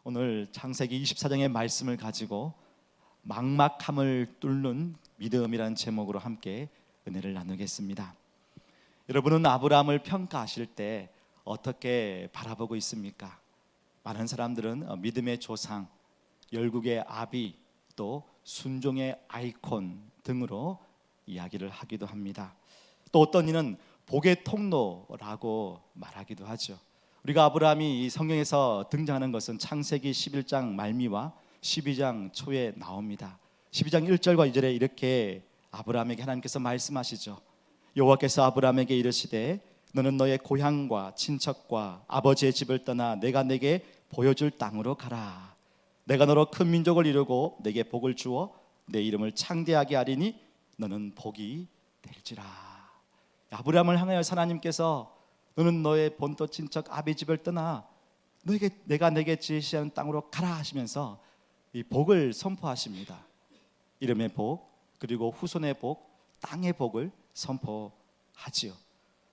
오늘 창세기 24장의 말씀을 가지고 막막함을 뚫는 믿음이라는 제목으로 함께 은혜를 나누겠습니다. 여러분은 아브라함을 평가하실 때 어떻게 바라보고 있습니까? 많은 사람들은 믿음의 조상, 열국의 아비, 또 순종의 아이콘 등으로 이야기를 하기도 합니다. 또 어떤 이는 복의 통로라고 말하기도 하죠. 우리가 아브라함이 이 성경에서 등장하는 것은 창세기 11장 말미와 12장 초에 나옵니다. 12장 1절과 2절에 이렇게 아브라함에게 하나님께서 말씀하시죠. 여호와께서 아브라함에게 이르시되 너는 너의 고향과 친척과 아버지의 집을 떠나 내가 내게 보여줄 땅으로 가라. 내가 너로 큰 민족을 이루고 내게 복을 주어 내 이름을 창대하게 하리니 너는 복이 될지라. 아브라함을 향하여 하나님께서 너는 너의 본토 친척 아비 집을 떠나 내가 내게 제시하는 땅으로 가라 하시면서 이 복을 선포하십니다. 이름의 복, 그리고 후손의 복, 땅의 복을 선포하지요.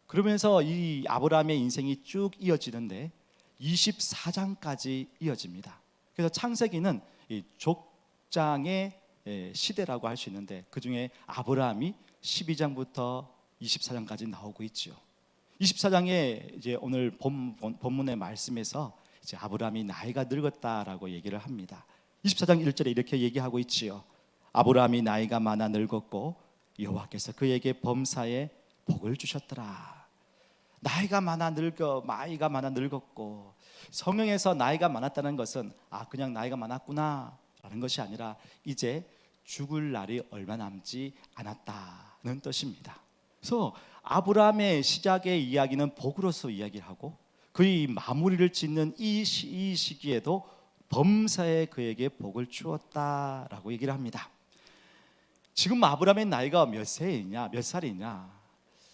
그러면서 이 아브라함의 인생이 쭉 이어지는데 24장까지 이어집니다. 그래서 창세기는 이 족장의 시대라고 할 수 있는데 그 중에 아브라함이 12장부터 24장까지 나오고 있죠. 24장에 이제 오늘 본문의 말씀에서 이제 아브라함이 나이가 늙었다라고 얘기를 합니다. 24장 1절에 이렇게 얘기하고 있지요. 아브라함이 나이가 많아 늙었고 여호와께서 그에게 범사에 복을 주셨더라. 나이가 많아 늙었고 성경에서 나이가 많았다는 것은 그냥 나이가 많았구나 라는 것이 아니라 이제 죽을 날이 얼마 남지 않았다는 뜻입니다. 그래서 아브라함의 시작의 이야기는 복으로서 이야기를 하고 그의 마무리를 짓는 이 시기에도 범사에 그에게 복을 주었다라고 얘기를 합니다. 지금 아브라함의 나이가 몇 살이냐?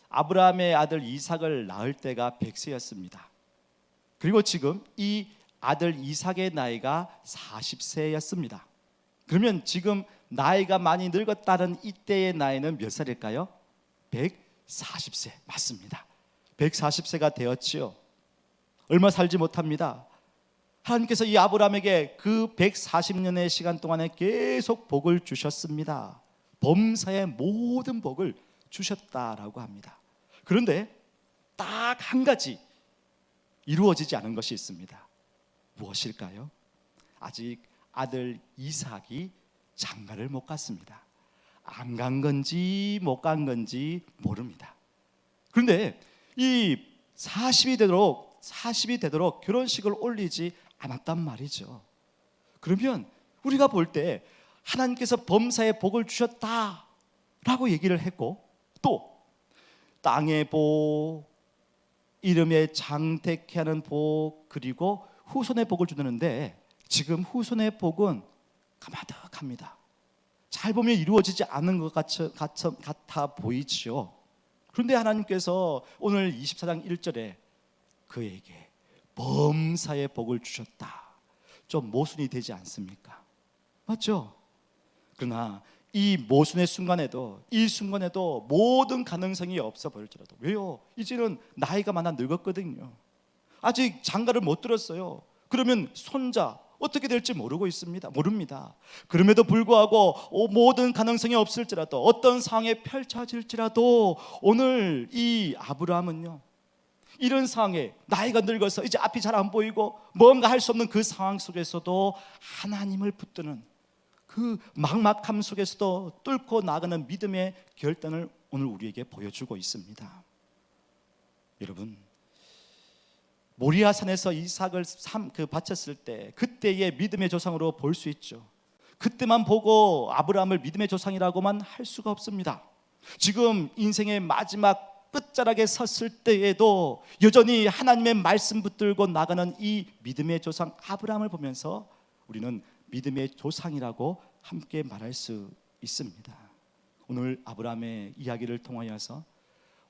아브라함의 아들 이삭을 낳을 때가 100세였습니다. 그리고 지금 이 아들 이삭의 나이가 40세였습니다. 그러면 지금 나이가 많이 늙었다는 이때의 나이는 몇 살일까요? 140세 맞습니다. 140세가 되었지요. 얼마 살지 못합니다. 하나님께서 이 아브라함에게 그 140년의 시간 동안에 계속 복을 주셨습니다. 범사의 모든 복을 주셨다라고 합니다. 그런데 딱 한 가지 이루어지지 않은 것이 있습니다. 무엇일까요? 아직 아들 이삭이 장가를 못 갔습니다. 안 간 건지 못 간 건지 모릅니다. 그런데 이 40이 되도록 결혼식을 올리지 않았단 말이죠. 그러면 우리가 볼 때 하나님께서 범사에 복을 주셨다라고 얘기를 했고 또 땅의 복, 이름에 장택케 하는 복, 그리고 후손의 복을 주는데 지금 후손의 복은 가마득합니다. 잘 보면 이루어지지 않은 것 같아 보이지요. 그런데 하나님께서 오늘 24장 1절에 그에게 범사의 복을 주셨다. 좀 모순이 되지 않습니까? 맞죠? 그러나 이 모순의 순간에도 모든 가능성이 없어 보일지라도 왜요? 이제는 나이가 많아 늙었거든요. 아직 장가를 못 들었어요. 그러면 손자 어떻게 될지 모릅니다. 그럼에도 불구하고 모든 가능성이 없을지라도 어떤 상황에 펼쳐질지라도 오늘 이 아브라함은요 이런 상황에 나이가 늙어서 이제 앞이 잘 안 보이고 뭔가 할 수 없는 그 상황 속에서도 하나님을 붙드는 그 막막함 속에서도 뚫고 나가는 믿음의 결단을 오늘 우리에게 보여주고 있습니다. 여러분 모리아산에서 이삭을 바쳤을 때 그때의 믿음의 조상으로 볼 수 있죠. 그때만 보고 아브라함을 믿음의 조상이라고만 할 수가 없습니다. 지금 인생의 마지막 끝자락에 섰을 때에도 여전히 하나님의 말씀 붙들고 나가는 이 믿음의 조상 아브라함을 보면서 우리는 믿음의 조상이라고 함께 말할 수 있습니다. 오늘 아브라함의 이야기를 통하여서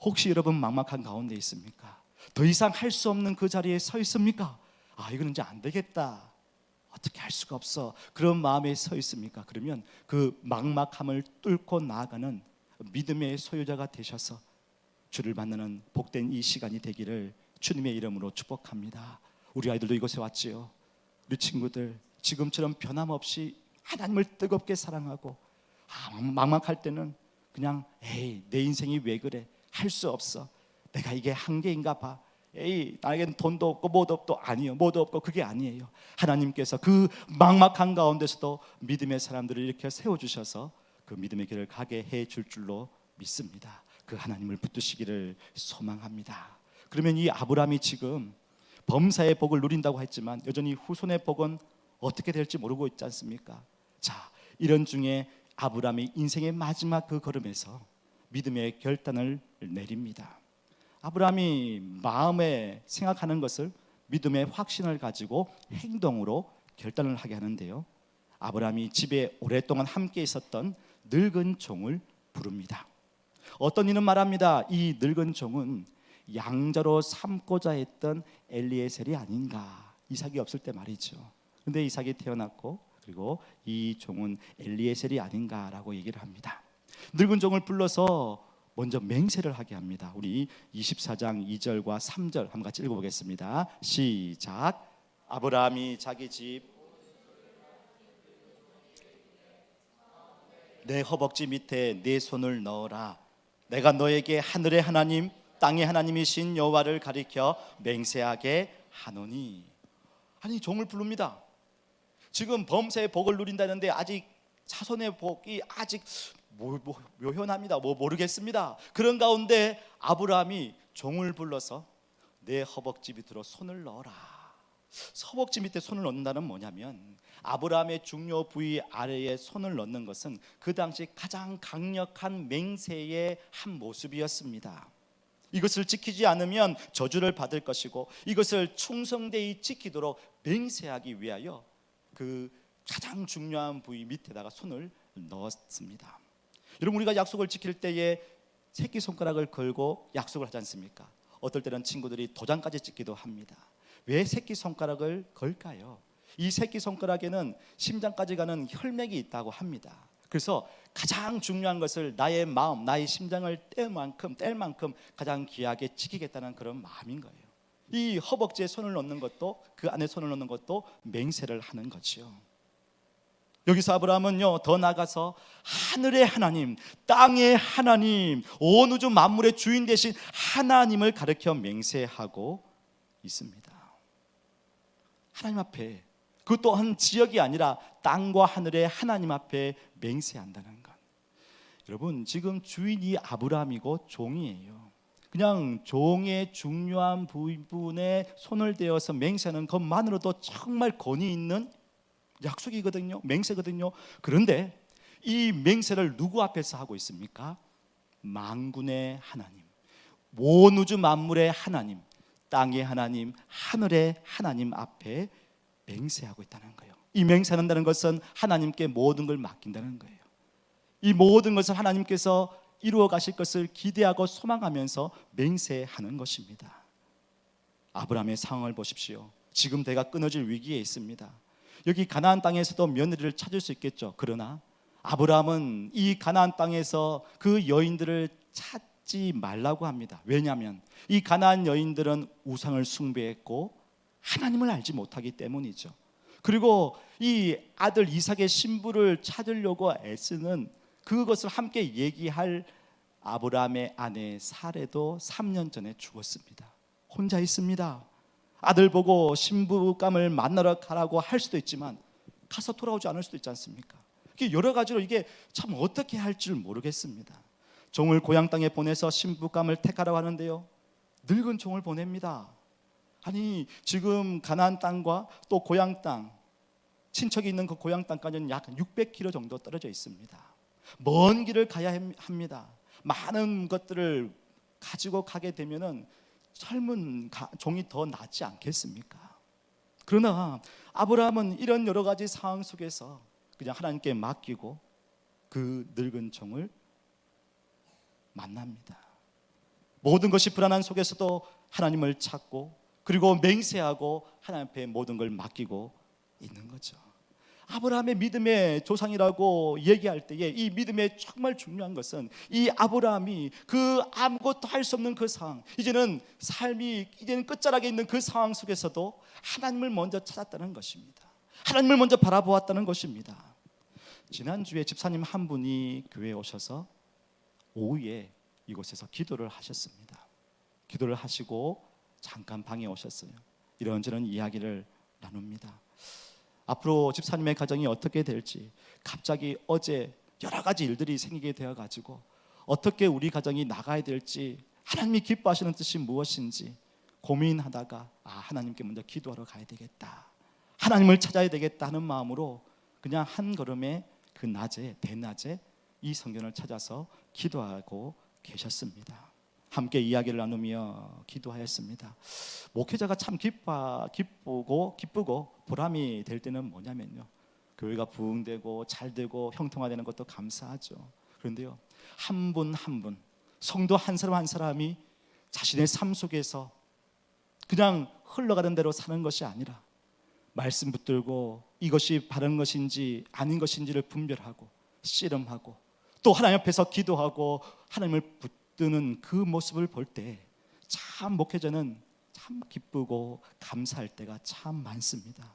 혹시 여러분 막막한 가운데 있습니까? 더 이상 할 수 없는 그 자리에 서 있습니까? 이거는 이제 안 되겠다, 어떻게 할 수가 없어, 그런 마음에 서 있습니까? 그러면 그 막막함을 뚫고 나아가는 믿음의 소유자가 되셔서 주를 만나는 복된 이 시간이 되기를 주님의 이름으로 축복합니다. 우리 아이들도 이곳에 왔지요. 우리 친구들 지금처럼 변함없이 하나님을 뜨겁게 사랑하고 막막할 때는 그냥 에이 내 인생이 왜 그래, 할 수 없어, 내가 이게 한계인가 봐, 에이 나에겐 돈도 없고 뭐도 없고, 아니요, 뭐도 없고 그게 아니에요. 하나님께서 그 막막한 가운데서도 믿음의 사람들을 이렇게 세워주셔서 그 믿음의 길을 가게 해줄 줄로 믿습니다. 그 하나님을 붙드시기를 소망합니다. 그러면 이 아브라함이 지금 범사의 복을 누린다고 했지만 여전히 후손의 복은 어떻게 될지 모르고 있지 않습니까? 자, 이런 중에 아브라함이 인생의 마지막 그 걸음에서 믿음의 결단을 내립니다. 아브라함이 마음에 생각하는 것을 믿음의 확신을 가지고 행동으로 결단을 하게 하는데요, 아브라함이 집에 오랫동안 함께 있었던 늙은 종을 부릅니다. 어떤 이는 말합니다. 이 늙은 종은 양자로 삼고자 했던 엘리에셀이 아닌가, 이삭이 없을 때 말이죠. 근데 이삭이 태어났고 그리고 이 종은 엘리에셀이 아닌가라고 얘기를 합니다. 늙은 종을 불러서 먼저 맹세를 하게 합니다. 우리 24장 2절과 3절 한번 같이 읽어보겠습니다. 시작. 아브라함이 자기 집 내 허벅지 밑에 네 손을 넣어라. 내가 너에게 하늘의 하나님 땅의 하나님이신 여호와를 가리켜 맹세하게 하노니. 아니, 종을 부릅니다. 지금 범사의 복을 누린다는데 아직 자손의 복이 아직 묘현합니다. 모르겠습니다. 그런 가운데 아브라함이 종을 불러서 내 허벅지 밑으로 손을 넣어라. 허벅지 밑에 손을 넣는다는 뭐냐면 아브라함의 중요 부위 아래에 손을 넣는 것은 그 당시 가장 강력한 맹세의 한 모습이었습니다. 이것을 지키지 않으면 저주를 받을 것이고 이것을 충성되이 지키도록 맹세하기 위하여 그 가장 중요한 부위 밑에다가 손을 넣었습니다. 여러분, 우리가 약속을 지킬 때에 새끼손가락을 걸고 약속을 하지 않습니까? 어떨 때는 친구들이 도장까지 찍기도 합니다. 왜 새끼손가락을 걸까요? 이 새끼손가락에는 심장까지 가는 혈맥이 있다고 합니다. 그래서 가장 중요한 것을 나의 마음, 나의 심장을 뗄 만큼 가장 귀하게 지키겠다는 그런 마음인 거예요. 이 허벅지에 손을 넣는 것도, 그 안에 손을 넣는 것도 맹세를 하는 거죠. 여기서 아브라함은요, 더 나가서 하늘의 하나님, 땅의 하나님, 온 우주 만물의 주인 되신 하나님을 가리켜 맹세하고 있습니다. 하나님 앞에, 그 또한 지역이 아니라 땅과 하늘의 하나님 앞에 맹세한다는 것. 여러분, 지금 주인이 아브라함이고 종이에요. 그냥 종의 중요한 부분에 손을 대어서 맹세하는 것만으로도 정말 권위 있는 약속이거든요. 맹세거든요. 그런데 이 맹세를 누구 앞에서 하고 있습니까? 만군의 하나님, 온 우주 만물의 하나님, 땅의 하나님, 하늘의 하나님 앞에 맹세하고 있다는 거예요. 이 맹세한다는 것은 하나님께 모든 걸 맡긴다는 거예요. 이 모든 것을 하나님께서 이루어 가실 것을 기대하고 소망하면서 맹세하는 것입니다. 아브라함의 상황을 보십시오. 지금 대가 끊어질 위기에 있습니다. 여기 가나안 땅에서도 며느리를 찾을 수 있겠죠. 그러나 아브라함은 이 가나안 땅에서 그 여인들을 찾지 말라고 합니다. 왜냐하면 이 가나안 여인들은 우상을 숭배했고 하나님을 알지 못하기 때문이죠. 그리고 이 아들 이삭의 신부를 찾으려고 애쓰는 그것을 함께 얘기할 아브라함의 아내 사레도 3년 전에 죽었습니다. 혼자 있습니다. 아들 보고 신부감을 만나러 가라고 할 수도 있지만 가서 돌아오지 않을 수도 있지 않습니까? 여러 가지로 이게 참 어떻게 할 줄 모르겠습니다. 종을 고향 땅에 보내서 신부감을 택하라고 하는데요, 늙은 종을 보냅니다. 아니, 지금 가나안 땅과 또 고향 땅, 친척이 있는 그 고향 땅까지는 약 600km 정도 떨어져 있습니다. 먼 길을 가야 합니다. 많은 것들을 가지고 가게 되면은 젊은 종이 더 낫지 않겠습니까? 그러나 아브라함은 이런 여러 가지 상황 속에서 그냥 하나님께 맡기고 그 늙은 종을 만납니다. 모든 것이 불안한 속에서도 하나님을 찾고 그리고 맹세하고 하나님 앞에 모든 걸 맡기고 있는 거죠. 아브라함의 믿음의 조상이라고 얘기할 때에 이 믿음의 정말 중요한 것은 이 아브라함이 그 아무것도 할 수 없는 그 상황, 이제는 삶이 이제는 끝자락에 있는 그 상황 속에서도 하나님을 먼저 찾았다는 것입니다. 하나님을 먼저 바라보았다는 것입니다. 지난주에 집사님 한 분이 교회에 오셔서 오후에 이곳에서 기도를 하셨습니다. 기도를 하시고 잠깐 방에 오셨어요. 이런저런 이야기를 나눕니다. 앞으로 집사님의 가정이 어떻게 될지, 갑자기 어제 여러 가지 일들이 생기게 되어가지고 어떻게 우리 가정이 나가야 될지, 하나님이 기뻐하시는 뜻이 무엇인지 고민하다가 하나님께 먼저 기도하러 가야 되겠다, 하나님을 찾아야 되겠다 하는 마음으로 그냥 한 걸음에 그 낮에, 대낮에 이 성경을 찾아서 기도하고 계셨습니다. 함께 이야기를 나누며 기도하였습니다. 목회자가 참 기쁘고 보람이 될 때는 뭐냐면요, 교회가 부흥되고 잘되고 형통화되는 것도 감사하죠. 그런데요, 한 분 한 분, 성도 한 사람 한 사람이 자신의 삶 속에서 그냥 흘러가는 대로 사는 것이 아니라 말씀 붙들고 이것이 바른 것인지 아닌 것인지를 분별하고 씨름하고 또 하나님 앞에서 기도하고 하나님을 붙드는 그 모습을 볼 때 참 목회자는 참 기쁘고 감사할 때가 참 많습니다.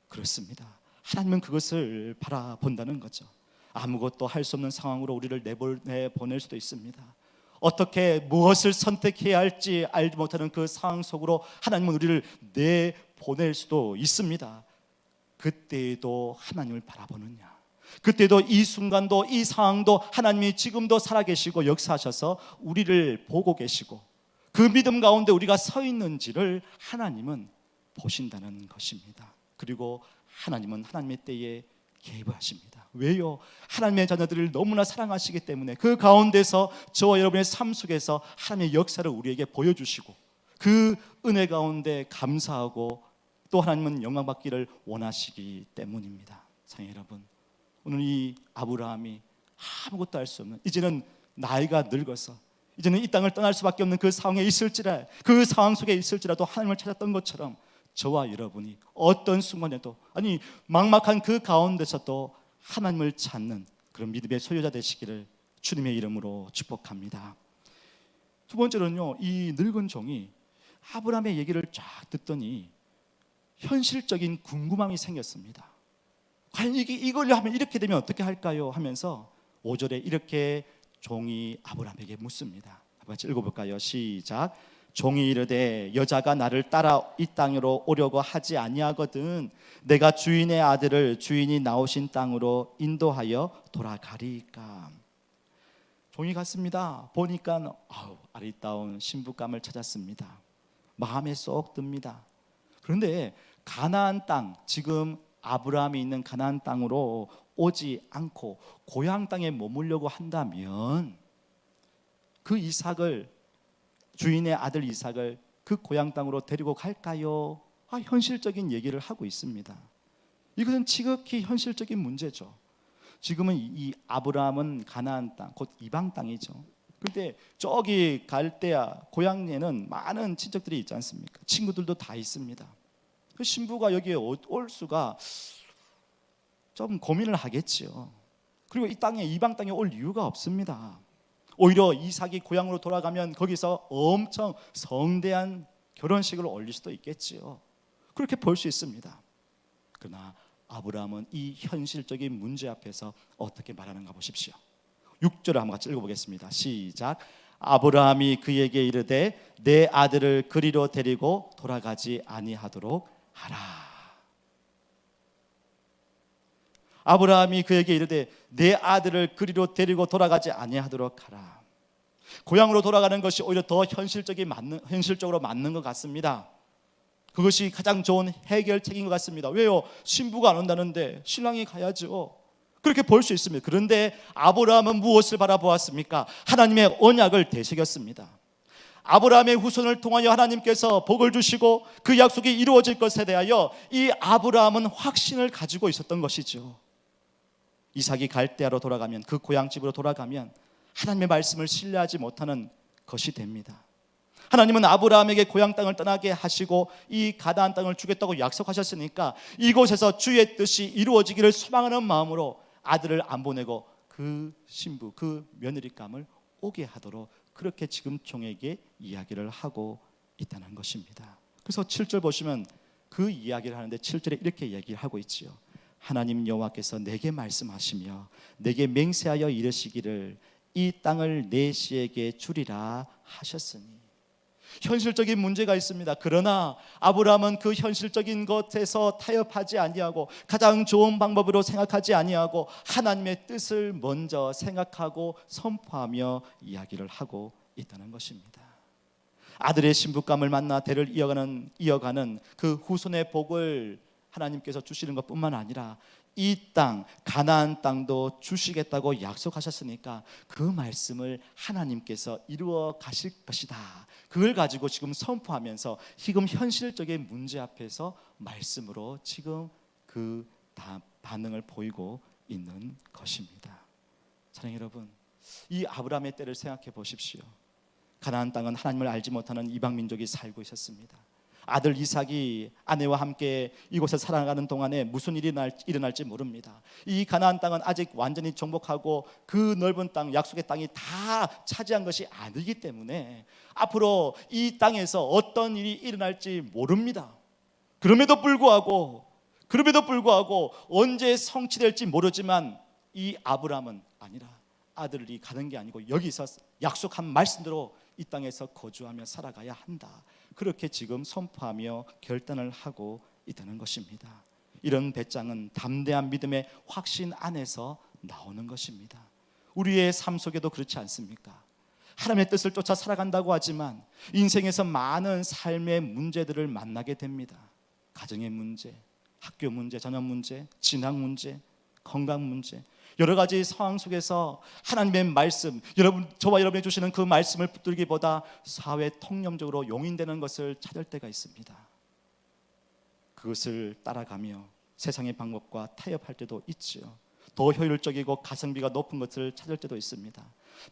그렇습니다. 하나님은 그것을 바라본다는 거죠. 아무것도 할 수 없는 상황으로 우리를 내보낼 수도 있습니다. 어떻게 무엇을 선택해야 할지 알지 못하는 그 상황 속으로 하나님은 우리를 내보낼 수도 있습니다. 그때에도 하나님을 바라보느냐, 그때도 이 순간도 이 상황도 하나님이 지금도 살아계시고 역사하셔서 우리를 보고 계시고 그 믿음 가운데 우리가 서 있는지를 하나님은 보신다는 것입니다. 그리고 하나님은 하나님의 때에 개입하십니다. 왜요? 하나님의 자녀들을 너무나 사랑하시기 때문에 그 가운데서 저와 여러분의 삶 속에서 하나님의 역사를 우리에게 보여주시고 그 은혜 가운데 감사하고 또 하나님은 영광받기를 원하시기 때문입니다. 사랑하는 여러분, 오늘 이 아브라함이 아무것도 할 수 없는, 이제는 나이가 늙어서 이제는 이 땅을 떠날 수밖에 없는 그 상황에 있을지라, 그 상황 속에 있을지라도 하나님을 찾았던 것처럼 저와 여러분이 어떤 순간에도, 아니 막막한 그 가운데서도 하나님을 찾는 그런 믿음의 소유자 되시기를 주님의 이름으로 축복합니다. 두 번째로는요, 이 늙은 종이 아브라함의 얘기를 쫙 듣더니 현실적인 궁금함이 생겼습니다. 과연 이걸 하면 이렇게 되면 어떻게 할까요? 하면서 5절에 이렇게 종이 아브라함에게 묻습니다. 같이 읽어볼까요? 시작. 종이 이르되 여자가 나를 따라 이 땅으로 오려고 하지 아니하거든 내가 주인의 아들을 주인이 나오신 땅으로 인도하여 돌아가리까. 종이 갔습니다. 보니까 아리따운 신부감을 찾았습니다. 마음에 쏙 듭니다. 그런데 가나안 땅, 지금 아브라함이 있는 가나안 땅으로 오지 않고 고향 땅에 머물려고 한다면 그 이삭을, 주인의 아들 이삭을 그 고향 땅으로 데리고 갈까요? 현실적인 얘기를 하고 있습니다. 이것은 지극히 현실적인 문제죠. 지금은 이 아브라함은 가나안 땅, 곧 이방 땅이죠. 그런데 저기 갈대아 고향에는 많은 친척들이 있지 않습니까? 친구들도 다 있습니다. 그 신부가 여기에 올 수가 좀 고민을 하겠지요. 그리고 이 땅에, 이방 땅에 올 이유가 없습니다. 오히려 이삭이 고향으로 돌아가면 거기서 엄청 성대한 결혼식을 올릴 수도 있겠지요. 그렇게 볼 수 있습니다. 그러나 아브라함은 이 현실적인 문제 앞에서 어떻게 말하는가 보십시오. 6절을 한번 같이 읽어보겠습니다. 시작. 아브라함이 그에게 이르되 내 아들을 그리로 데리고 돌아가지 아니하도록 하라. 아브라함이 그에게 이르되 내 아들을 그리로 데리고 돌아가지 아니하도록 하라. 고향으로 돌아가는 것이 오히려 더 현실적으로 맞는 것 같습니다. 그것이 가장 좋은 해결책인 것 같습니다. 왜요? 신부가 안 온다는데 신랑이 가야죠. 그렇게 볼 수 있습니다. 그런데 아브라함은 무엇을 바라보았습니까? 하나님의 언약을 되새겼습니다. 아브라함의 후손을 통하여 하나님께서 복을 주시고 그 약속이 이루어질 것에 대하여 이 아브라함은 확신을 가지고 있었던 것이죠. 이삭이 갈대아로 돌아가면, 그 고향집으로 돌아가면 하나님의 말씀을 신뢰하지 못하는 것이 됩니다. 하나님은 아브라함에게 고향 땅을 떠나게 하시고 이 가나안 땅을 주겠다고 약속하셨으니까 이곳에서 주의 뜻이 이루어지기를 소망하는 마음으로 아들을 안 보내고 그 신부, 그 며느리감을 오게 하도록 그렇게 지금 종에게 이야기를 하고 있다는 것입니다. 그래서 7절 보시면 그 이야기를 하는데 7절에 이렇게 이야기하고 있지요. 하나님 여호와께서 내게 말씀하시며 내게 맹세하여 이르시기를 이 땅을 내 씨에게 주리라 하셨으니. 현실적인 문제가 있습니다. 그러나 아브라함은 그 현실적인 것에서 타협하지 아니하고 가장 좋은 방법으로 생각하지 아니하고 하나님의 뜻을 먼저 생각하고 선포하며 이야기를 하고 있다는 것입니다. 아들의 신부감을 만나 대를 이어가는 그 후손의 복을 하나님께서 주시는 것뿐만 아니라 이 땅 가나안 땅도 주시겠다고 약속하셨으니까 그 말씀을 하나님께서 이루어 가실 것이다. 그걸 가지고 지금 선포하면서 지금 현실적인 문제 앞에서 말씀으로 지금 그 반응을 보이고 있는 것입니다. 사랑하는 여러분, 이 아브라함의 때를 생각해 보십시오. 가나안 땅은 하나님을 알지 못하는 이방 민족이 살고 있었습니다. 아들 이삭이 아내와 함께 이곳에 살아가는 동안에 무슨 일이 일어날지 모릅니다. 이 가나안 땅은 아직 완전히 정복하고 그 넓은 땅, 약속의 땅이 다 차지한 것이 아니기 때문에 앞으로 이 땅에서 어떤 일이 일어날지 모릅니다. 그럼에도 불구하고 언제 성취될지 모르지만 이 아브라함은 아니라 아들이 가는 게 아니고 여기서 약속한 말씀대로 이 땅에서 거주하며 살아가야 한다. 그렇게 지금 선포하며 결단을 하고 있다는 것입니다. 이런 배짱은 담대한 믿음의 확신 안에서 나오는 것입니다. 우리의 삶 속에도 그렇지 않습니까? 하나님의 뜻을 쫓아 살아간다고 하지만 인생에서 많은 삶의 문제들을 만나게 됩니다. 가정의 문제, 학교 문제, 자녀 문제, 진학 문제, 건강 문제, 여러 가지 상황 속에서 하나님의 말씀, 저와 여러분이 주시는 그 말씀을 붙들기보다 사회 통념적으로 용인되는 것을 찾을 때가 있습니다. 그것을 따라가며 세상의 방법과 타협할 때도 있지요. 더 효율적이고 가성비가 높은 것을 찾을 때도 있습니다.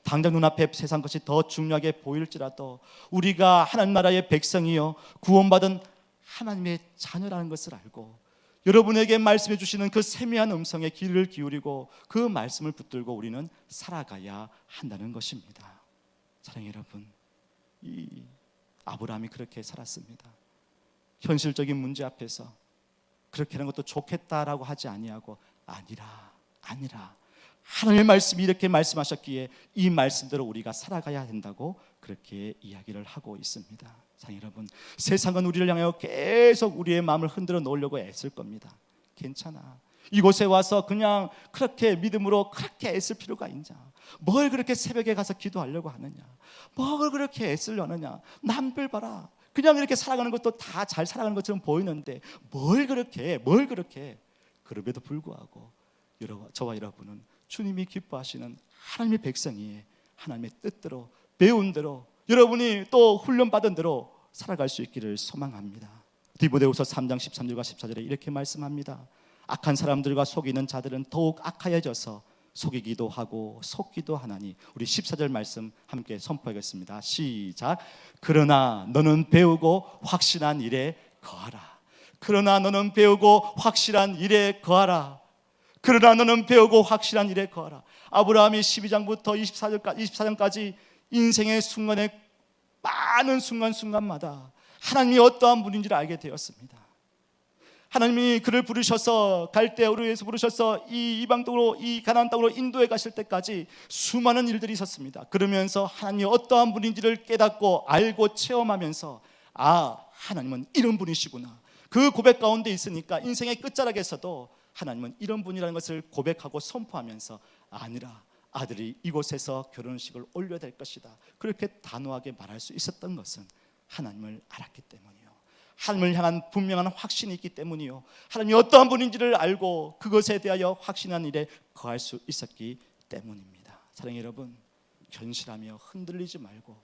당장 눈앞에 세상 것이 더 중요하게 보일지라도 우리가 하나님 나라의 백성이요 구원받은 하나님의 자녀라는 것을 알고 여러분에게 말씀해 주시는 그 세미한 음성에 귀를 기울이고 그 말씀을 붙들고 우리는 살아가야 한다는 것입니다. 사랑하는 여러분, 이 아브라함이 그렇게 살았습니다. 현실적인 문제 앞에서 그렇게 하는 것도 좋겠다라고 하지 아니하고 아니라 하나님의 말씀이 이렇게 말씀하셨기에 이 말씀대로 우리가 살아가야 된다고 그렇게 이야기를 하고 있습니다. 사랑하는 여러분, 세상은 우리를 향하여 계속 우리의 마음을 흔들어 놓으려고 애쓸 겁니다. 괜찮아. 이곳에 와서 그냥 그렇게 믿음으로 그렇게 애쓸 필요가 있냐? 뭘 그렇게 새벽에 가서 기도하려고 하느냐? 뭘 그렇게 애쓰려느냐? 남들 봐라. 그냥 이렇게 살아가는 것도 다 잘 살아가는 것처럼 보이는데 뭘 그렇게 그럼에도 불구하고 저와 여러분은 주님이 기뻐하시는 하나님의 백성이에요. 하나님의 뜻대로 배운 대로 여러분이 또 훈련받은 대로 살아갈 수 있기를 소망합니다. 디모데후서 3장 13절과 14절에 이렇게 말씀합니다. 악한 사람들과 속이는 자들은 더욱 악하여져서 속이기도 하고 속기도 하나니. 우리 14절 말씀 함께 선포하겠습니다. 시작. 그러나 너는 배우고 확신한 일에 거하라. 그러나 너는 배우고 확실한 일에 거하라. 그러나 너는 배우고 확실한 일에 거하라. 아브라함이 12장부터 24장까지 인생의 순간에 많은 순간마다 하나님이 어떠한 분인지를 알게 되었습니다. 하나님이 그를 부르셔서 갈대아우르에서 부르셔서 이 이방 땅으로, 이 가나안 땅으로 인도해 가실 때까지 수많은 일들이 있었습니다. 그러면서 하나님이 어떠한 분인지를 깨닫고 알고 체험하면서 하나님은 이런 분이시구나. 그 고백 가운데 있으니까 인생의 끝자락에서도 하나님은 이런 분이라는 것을 고백하고 선포하면서 아니라 아들이 이곳에서 결혼식을 올려야 될 것이다. 그렇게 단호하게 말할 수 있었던 것은 하나님을 알았기 때문이요. 하나님을 향한 분명한 확신이 있기 때문이요. 하나님이 어떠한 분인지를 알고 그것에 대하여 확신한 일에 거할 수 있었기 때문입니다. 사랑하는 여러분, 견실하며 흔들리지 말고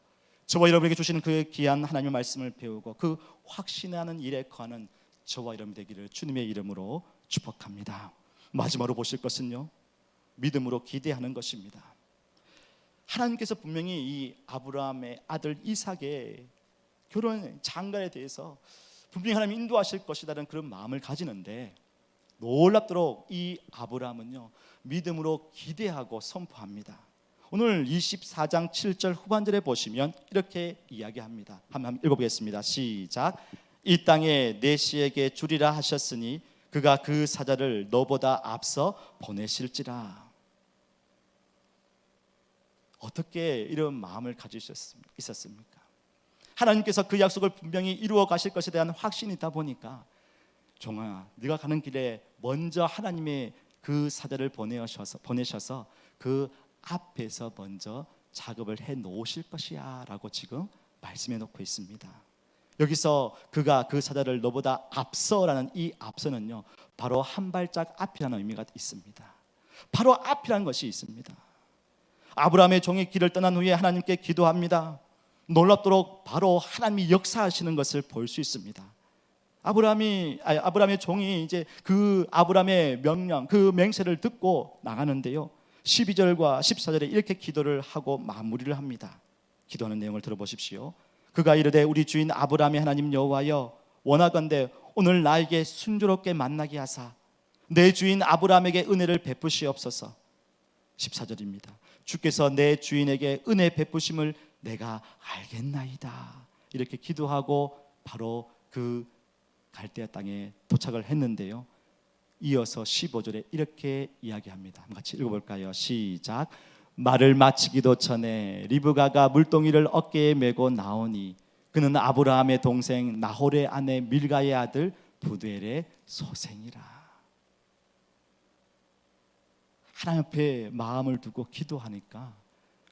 저와 여러분에게 주시는 그 귀한 하나님의 말씀을 배우고 그 확신하는 일에 거하는 저와 여러분 되기를 주님의 이름으로 축복합니다. 마지막으로 보실 것은요, 믿음으로 기대하는 것입니다. 하나님께서 분명히 이 아브라함의 아들 이삭의 결혼 장가에 대해서 분명히 하나님 인도하실 것이라는 그런 마음을 가지는데, 놀랍도록 이 아브라함은요 믿음으로 기대하고 선포합니다. 오늘 24장 7절 후반절에 보시면 이렇게 이야기합니다. 한번 읽어보겠습니다. 시작. 이 땅에 내 씨에게 주리라 하셨으니 그가 그 사자를 너보다 앞서 보내실지라. 어떻게 이런 마음을 가지셨습니까? 하나님께서 그 약속을 분명히 이루어 가실 것에 대한 확신이 있다 보니까, 종아 네가 가는 길에 먼저 하나님의 그 사자를 보내셔서 그 앞에서 먼저 작업을 해 놓으실 것이야 라고 지금 말씀해 놓고 있습니다. 여기서 그가 그 사자를 너보다 앞서라는 이 앞서는요 바로 한 발짝 앞이라는 의미가 있습니다. 바로 앞이라는 것이 있습니다. 아브라함의 종이 길을 떠난 후에 하나님께 기도합니다. 놀랍도록 바로 하나님이 역사하시는 것을 볼 수 있습니다. 아브라함의 종이 이제 그 아브라함의 명령, 그 맹세를 듣고 나가는데요 12절과 14절에 이렇게 기도를 하고 마무리를 합니다. 기도하는 내용을 들어보십시오. 그가 이르되 우리 주인 아브라함의 하나님 여호와여, 원하건대 오늘 나에게 순조롭게 만나게 하사 내 주인 아브라함에게 은혜를 베푸시옵소서. 14절입니다. 주께서 내 주인에게 은혜 베푸심을 내가 알겠나이다. 이렇게 기도하고 바로 그 갈대아 땅에 도착을 했는데요 이어서 15절에 이렇게 이야기합니다. 같이 읽어볼까요? 시작. 말을 마치기도 전에 리브가가 물동이를 어깨에 메고 나오니 그는 아브라함의 동생 나홀의 아내 밀가의 아들 부두엘의 소생이라. 하나님 앞에 마음을 두고 기도하니까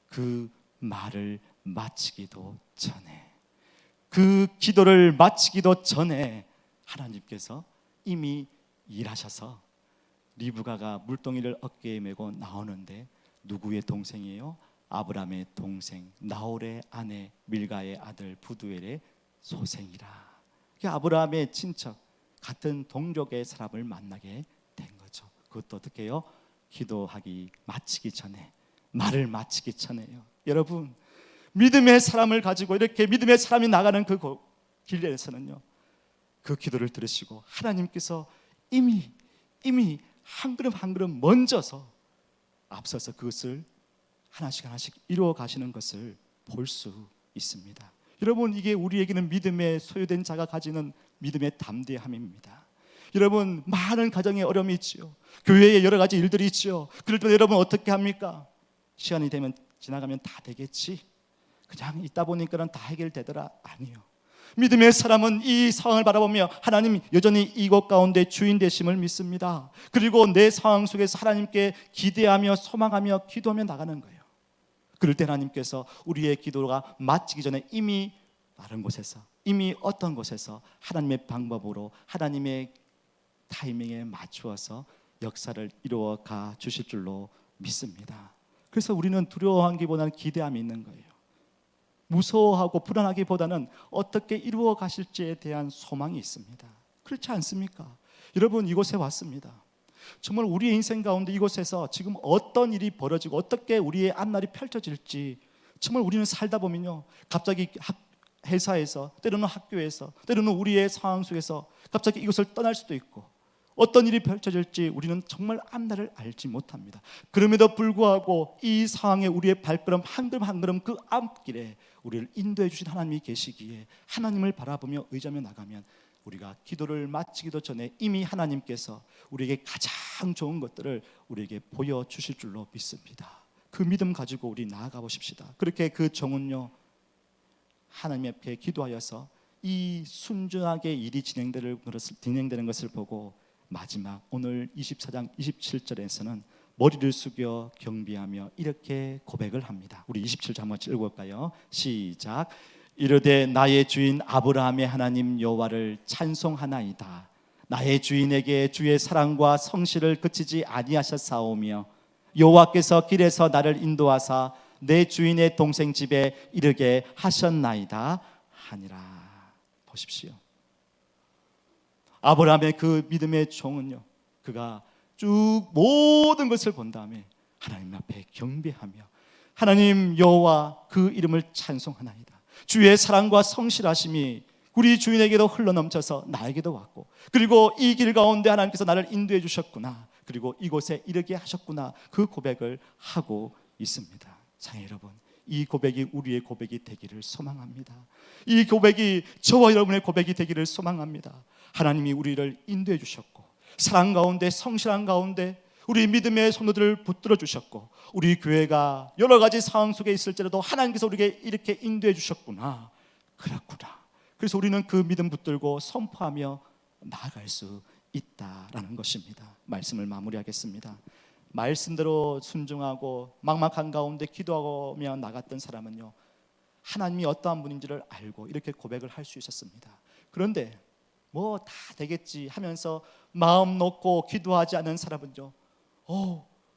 그 말을 마치기도 전에, 그 기도를 마치기도 전에 하나님께서 이미 일하셔서 리브가가 물동이를 어깨에 메고 나오는데 누구의 동생이에요? 아브라함의 동생 나홀의 아내 밀가의 아들 부두엘의 소생이라. 아브라함의 친척, 같은 동족의 사람을 만나게 된 거죠. 그것도 어떻게 해요? 기도하기 마치기 전에, 말을 마치기 전에요. 여러분, 믿음의 사람을 가지고 이렇게 믿음의 사람이 나가는 그 길에서는요 그 기도를 들으시고 하나님께서 이미 한 걸음 한 걸음 먼저서 앞서서 그것을 하나씩 하나씩 이루어 가시는 것을 볼 수 있습니다. 여러분, 이게 우리에게는 믿음의 소유된 자가 가지는 믿음의 담대함입니다. 여러분, 많은 가정에 어려움이 있지요. 교회에 여러 가지 일들이 있지요. 그럴 때 여러분 어떻게 합니까? 시간이 되면 지나가면 다 되겠지, 그냥 있다 보니까는 다 해결되더라. 아니요. 믿음의 사람은 이 상황을 바라보며 하나님 여전히 이곳 가운데 주인 되심을 믿습니다. 그리고 내 상황 속에서 하나님께 기대하며 소망하며 기도하며 나가는 거예요. 그럴 때 하나님께서 우리의 기도가 마치기 전에 이미 다른 곳에서, 이미 어떤 곳에서 하나님의 방법으로 하나님의 타이밍에 맞추어서 역사를 이루어 가 주실 줄로 믿습니다. 그래서 우리는 두려워하기보다는 기대함이 있는 거예요. 무서워하고 불안하기보다는 어떻게 이루어 가실지에 대한 소망이 있습니다. 그렇지 않습니까? 여러분, 이곳에 왔습니다. 정말 우리의 인생 가운데 이곳에서 지금 어떤 일이 벌어지고 어떻게 우리의 앞날이 펼쳐질지, 정말 우리는 살다 보면요 갑자기 회사에서, 때로는 학교에서, 때로는 우리의 상황 속에서 갑자기 이곳을 떠날 수도 있고 어떤 일이 펼쳐질지 우리는 정말 앞날을 알지 못합니다. 그럼에도 불구하고 이 상황에 우리의 발걸음 한 걸음 한 걸음 그 앞길에 우리를 인도해 주신 하나님이 계시기에 하나님을 바라보며 의지하며 나가면 우리가 기도를 마치기도 전에 이미 하나님께서 우리에게 가장 좋은 것들을 우리에게 보여주실 줄로 믿습니다. 그 믿음 가지고 우리 나아가 보십시다. 그렇게 그 종은요 하나님 앞에 기도하여서 이 순전하게 일이 진행되는 것을 보고 마지막 오늘 24장 27절에서는 머리를 숙여 경배하며 이렇게 고백을 합니다. 우리 27절 한번 읽어볼까요? 시작. 이르되 나의 주인 아브라함의 하나님 여호와를 찬송하나이다. 나의 주인에게 주의 사랑과 성실을 그치지 아니하셨사오며 여호와께서 길에서 나를 인도하사 내 주인의 동생 집에 이르게 하셨나이다 하니라. 보십시오. 아브라함의 그 믿음의 종은요 그가 쭉 모든 것을 본 다음에 하나님 앞에 경배하며 하나님 여호와 그 이름을 찬송하나이다. 주의 사랑과 성실하심이 우리 주인에게도 흘러넘쳐서 나에게도 왔고, 그리고 이 길 가운데 하나님께서 나를 인도해 주셨구나, 그리고 이곳에 이르게 하셨구나, 그 고백을 하고 있습니다. 사랑하는 여러분, 이 고백이 우리의 고백이 되기를 소망합니다. 이 고백이 저와 여러분의 고백이 되기를 소망합니다. 하나님이 우리를 인도해 주셨고, 사랑 가운데 성실한 가운데 우리 믿음의 손들을 붙들어 주셨고, 우리 교회가 여러 가지 상황 속에 있을지라도 하나님께서 우리에게 이렇게 인도해 주셨구나, 그렇구나. 그래서 우리는 그 믿음 붙들고 선포하며 나아갈 수 있다라는 것입니다. 말씀을 마무리하겠습니다. 말씀대로 순종하고 막막한 가운데 기도하며 나갔던 사람은요, 하나님이 어떠한 분인지를 알고 이렇게 고백을 할 수 있었습니다. 그런데 뭐 다 되겠지 하면서 마음 놓고 기도하지 않은 사람은요,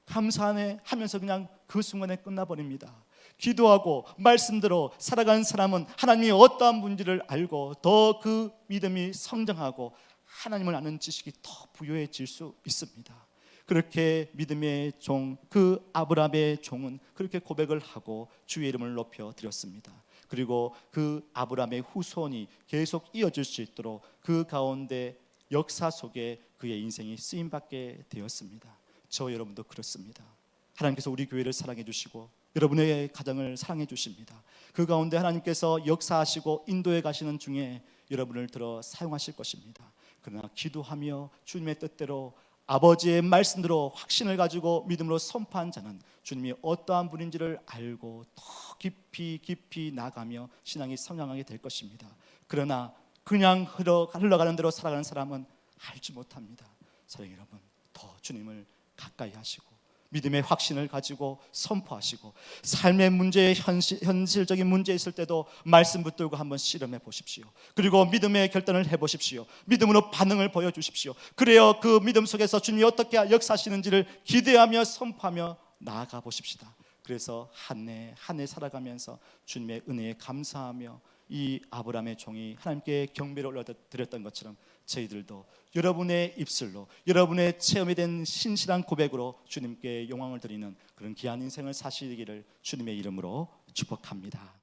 감사하네 하면서 그냥 그 순간에 끝나버립니다. 기도하고 말씀대로 살아간 사람은 하나님이 어떠한 분인지를 알고 더 그 믿음이 성장하고 하나님을 아는 지식이 더 부유해질 수 있습니다. 그렇게 믿음의 종, 그 아브라함의 종은 그렇게 고백을 하고 주의 이름을 높여 드렸습니다. 그리고 그 아브라함의 후손이 계속 이어질 수 있도록 그 가운데 역사 속에 그의 인생이 쓰임받게 되었습니다. 저 여러분도 그렇습니다. 하나님께서 우리 교회를 사랑해 주시고 여러분의 가정을 사랑해 주십니다. 그 가운데 하나님께서 역사하시고 인도해 가시는 중에 여러분을 들어 사용하실 것입니다. 그러나 기도하며 주님의 뜻대로 아버지의 말씀대로 확신을 가지고 믿음으로 선포한 자는 주님이 어떠한 분인지를 알고 더 깊이 나가며 신앙이 성장하게 될 것입니다. 그러나 그냥 흘러가는 대로 살아가는 사람은 알지 못합니다. 사랑하는 여러분, 더 주님을 가까이 하시고 믿음의 확신을 가지고 선포하시고 삶의 문제에 현실적인 문제 있을 때도 말씀 붙들고 한번 실험해 보십시오. 그리고 믿음의 결단을 해보십시오. 믿음으로 반응을 보여주십시오. 그래야 그 믿음 속에서 주님이 어떻게 역사하시는지를 기대하며 선포하며 나아가 보십시다. 그래서 한 해 살아가면서 주님의 은혜에 감사하며 이 아브라함의 종이 하나님께 경배를 올려드렸던 것처럼 저희들도 여러분의 입술로 여러분의 체험이 된 신실한 고백으로 주님께 영광을 드리는 그런 귀한 인생을 사시기를 주님의 이름으로 축복합니다.